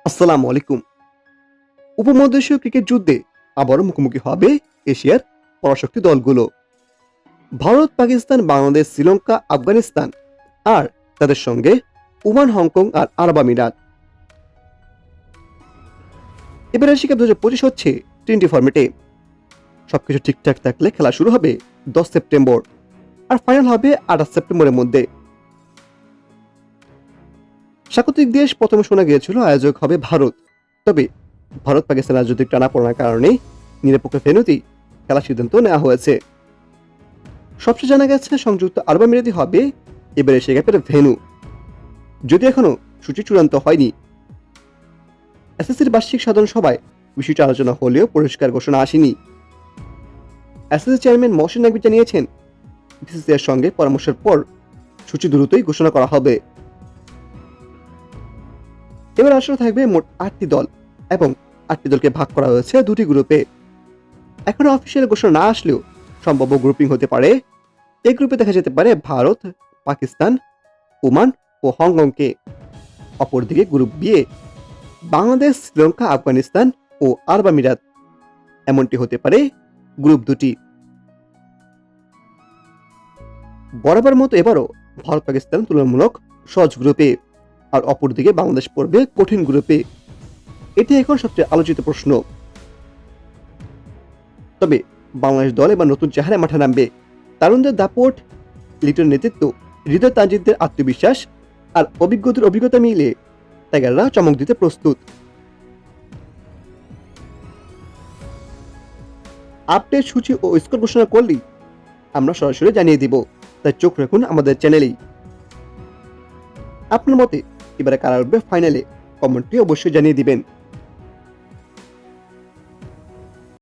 আসসালামু আলাইকুম। উপমহাদেশীয় ক্রিকেট যুদ্ধে আবারও মুখোমুখি হবে এশিয়ার পরাশক্তি দলগুলো। ভারত, পাকিস্তান, বাংলাদেশ, শ্রীলঙ্কা, আফগানিস্তান আর তাদের সঙ্গে ওমান, হংকং আর আরব আমিরাত। এবার এশিয়া কাপ 2025 হচ্ছে টি20 ফরম্যাটে। সবকিছু ঠিকঠাক থাকলে খেলা শুরু হবে 10 সেপ্টেম্বর আর ফাইনাল হবে 28 সেপ্টেম্বরের মধ্যে। স্বাগতিক দেশ প্রথমে শোনা গিয়েছিল আয়োজক হবে ভারত, তবে ভারত পাকিস্তান রাজনৈতিক টানাপোড়েনার কারণে নিরপেক্ষ ভেন্যুতেই খেলার সিদ্ধান্ত নেওয়া হয়েছে। সবচেয়ে জানা গেছে সংযুক্ত আরব আমিরাতি হবে এবার এশিয়া কাপের ভেন্যু, যদি এখনো সূচি চূড়ান্ত হয়নি। এসএসসির বার্ষিক সাধারণ সভায় বিষয়টি আলোচনা হলেও পরিষ্কার ঘোষণা আসেনি। এসএসসি চেয়ারম্যান মহসিন নাকভি জানিয়েছেন, বিসিসিআইর সঙ্গে পরামর্শের পর সূচি দ্রুতই ঘোষণা করা হবে। এবার আসলে থাকবে মোট 8টি দল এবং 8টি দলকে ভাগ করা হয়েছে 2টি গ্রুপে। এখনো অফিসিয়াল ঘোষণা না আসলেও সম্ভাব্য গ্রুপিং হতে পারে। এই গ্রুপে দেখা যেতে পারে ভারত, পাকিস্তান, ওমান ও হংকংকে। অপরদিকে গ্রুপ বি বাংলাদেশ, শ্রীলঙ্কা, আফগানিস্তান ও আরব আমিরাত। এমনটি হতে পারে গ্রুপ দুটি। বরাবর মতো এবারও ভারত পাকিস্তান তুলনামূলক সহজ গ্রুপে আর অপরদিকে বাংলাদেশ পড়বে কঠিন গ্রুপে। এটি এখন সবচেয়ে আলোচিত প্রশ্ন। তবে বাংলাদেশ দল এবার নতুন চেহারায় মাঠে নামবে। তারুণদের দাপট, লিটন নেতৃত্ব, হৃদয় তানজিদদের আত্মবিশ্বাস আর অভিজ্ঞতা মিলে টাইগাররা চমক দিতে প্রস্তুত। আপডেট, সূচি ও স্কোর ঘোষণা করলেই আমরা সরাসরি জানিয়ে দিব, তাই চোখ রাখুন আমাদের চ্যানেলেই। আপনার মতে এবারে কারা উঠবে ফাইনালে, কমেন্টে অবশ্যই জানিয়ে দিবেন।